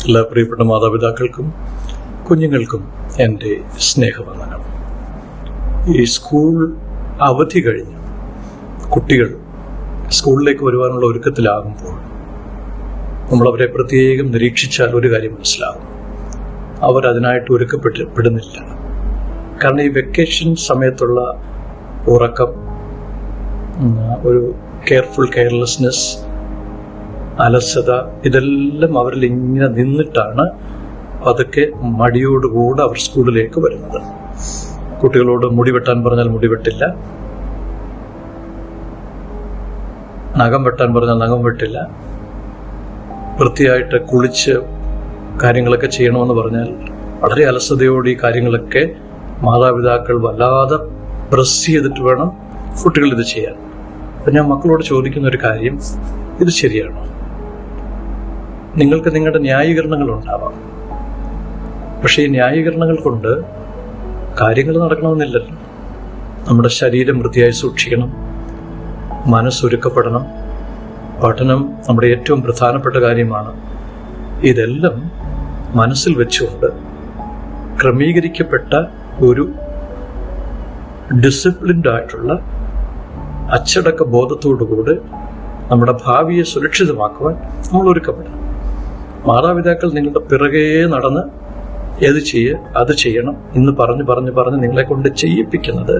എല്ലാ പ്രിയപ്പെട്ട മാതാപിതാക്കൾക്കും കുഞ്ഞുങ്ങൾക്കും എൻ്റെ സ്നേഹവന്ദനം. ഈ സ്കൂൾ അവധി കഴിഞ്ഞ് കുട്ടികൾ സ്കൂളിലേക്ക് വരുവാനുള്ള ഒരുക്കത്തിലാകുമ്പോൾ നമ്മളവരെ പ്രത്യേകം നിരീക്ഷിച്ചാൽ ഒരു കാര്യം മനസ്സിലാകും: അവരതിനായിട്ട് ഒരുക്കപ്പെടുന്നില്ല. കാരണം ഈ വെക്കേഷൻ സമയത്തുള്ള ഉറക്കം, ഒരു കെയർലെസ്നെസ്, അലസത, ഇതെല്ലാം അവരിൽ ഇങ്ങനെ നിന്നിട്ടാണ് പതുക്കെ മടിയോടുകൂടെ അവർ സ്കൂളിലേക്ക് വരുന്നത്. കുട്ടികളോട് മുടി വെട്ടാൻ പറഞ്ഞാൽ മുടി വെട്ടില്ല, നഖം വെട്ടാൻ പറഞ്ഞാൽ നഖം വെട്ടില്ല, വൃത്തിയായിട്ട് കുളിച്ച് കാര്യങ്ങളൊക്കെ ചെയ്യണമെന്ന് പറഞ്ഞാൽ വളരെ അലസതയോടെ ഈ കാര്യങ്ങളൊക്കെ മാതാപിതാക്കൾ വല്ലാതെ പ്രസ് ചെയ്തിട്ട് വേണം കുട്ടികൾ ഇത് ചെയ്യാൻ. അപ്പം ഞാൻ മക്കളോട് ചോദിക്കുന്ന ഒരു കാര്യം: ഇത് ശരിയാണോ? നിങ്ങൾക്ക് നിങ്ങളുടെ ന്യായീകരണങ്ങൾ ഉണ്ടാവാം, പക്ഷേ ഈ ന്യായീകരണങ്ങൾ കൊണ്ട് കാര്യങ്ങൾ നടക്കണമെന്നില്ലല്ലോ. നമ്മുടെ ശരീരം വൃത്തിയായി സൂക്ഷിക്കണം, മനസ്സൊരുക്കപ്പെടണം, പഠനം നമ്മുടെ ഏറ്റവും പ്രധാനപ്പെട്ട കാര്യമാണ്. ഇതെല്ലാം മനസ്സിൽ വെച്ചുകൊണ്ട് ക്രമീകരിക്കപ്പെട്ട ഒരു ഡിസിപ്ലിൻഡ് ആയിട്ടുള്ള അച്ചടക്ക ബോധത്തോടുകൂടി നമ്മുടെ ഭാവിയെ സുരക്ഷിതമാക്കുവാൻ നമ്മൾ ഒരുക്കപ്പെടണം. മാതാപിതാക്കൾ നിങ്ങളുടെ പിറകെ നടന്ന് ഏത് അത് ചെയ്യണം എന്ന് പറഞ്ഞ് നിങ്ങളെ കൊണ്ട് ചെയ്യിപ്പിക്കുന്നത്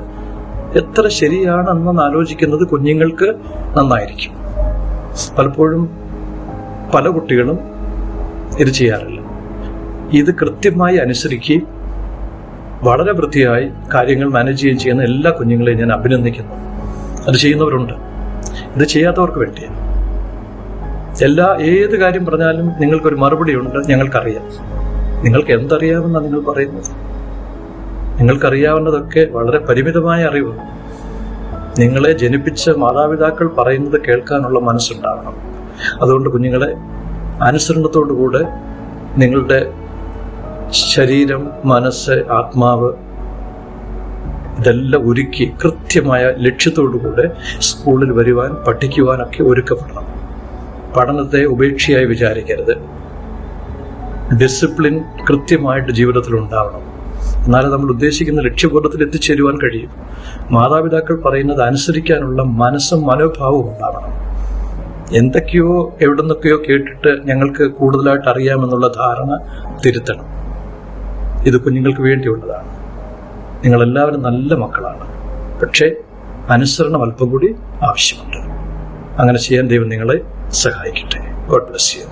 എത്ര ശരിയാണെന്ന് ആലോചിക്കുന്നത് കുഞ്ഞുങ്ങൾക്ക് നന്നായിരിക്കും. പലപ്പോഴും പല കുട്ടികളും ഇത് ചെയ്യാറില്ല. ഇത് കൃത്യമായി അനുസരിക്കുകയും വളരെ വൃത്തിയായി കാര്യങ്ങൾ മാനേജ് ചെയ്യുകയും ചെയ്യുന്ന എല്ലാ കുഞ്ഞുങ്ങളെയും ഞാൻ അഭിനന്ദിക്കുന്നു. അത് ചെയ്യുന്നവരുണ്ട്. ഇത് ചെയ്യാത്തവർക്ക് വേണ്ടിയാണ്. ഏത് കാര്യം പറഞ്ഞാലും നിങ്ങൾക്കൊരു മറുപടി ഉണ്ട്: ഞങ്ങൾക്കറിയാം. നിങ്ങൾക്ക് എന്തറിയാമെന്നാണ് നിങ്ങൾ പറയുന്നത്? നിങ്ങൾക്കറിയാവുന്നതൊക്കെ വളരെ പരിമിതമായ അറിവ്. നിങ്ങളെ ജനിപ്പിച്ച മാതാപിതാക്കൾ പറയുന്നത് കേൾക്കാനുള്ള മനസ്സുണ്ടാവണം. അതുകൊണ്ട് കുഞ്ഞുങ്ങളെ അനുസരണത്തോടുകൂടെ നിങ്ങളുടെ ശരീരം, മനസ്സ്, ആത്മാവ് ഇതെല്ലാം ഒരുക്കി കൃത്യമായ ലക്ഷ്യത്തോടുകൂടെ സ്കൂളിൽ വരുവാൻ, പഠിക്കുവാനൊക്കെ ഒരുക്കപ്പെടണം. പഠനത്തെ ഉപേക്ഷയായി വിചാരിക്കരുത്. ഡിസിപ്ലിൻ കൃത്യമായിട്ട് ജീവിതത്തിൽ ഉണ്ടാവണം. എന്നാലും നമ്മൾ ഉദ്ദേശിക്കുന്ന ലക്ഷ്യബോധത്തിൽ എത്തിച്ചേരുവാൻ കഴിയും. മാതാപിതാക്കൾ പറയുന്നത് അനുസരിക്കാനുള്ള മനസ്സും മനോഭാവവും ഉണ്ടാവണം. എന്തൊക്കെയോ എവിടെ നിന്നൊക്കെയോ കേട്ടിട്ട് ഞങ്ങൾക്ക് കൂടുതലായിട്ട് അറിയാമെന്നുള്ള ധാരണ തിരുത്തണം. ഇത് കുഞ്ഞുങ്ങൾക്ക് വേണ്ടിയുള്ളതാണ്. നിങ്ങളെല്ലാവരും നല്ല മക്കളാണ്, പക്ഷേ അനുസരണം അല്പം കൂടി ആവശ്യമുണ്ട്. അങ്ങനെ ചെയ്യാൻ ദൈവം നിങ്ങളെ സഹായിക്കട്ടെ. God bless you.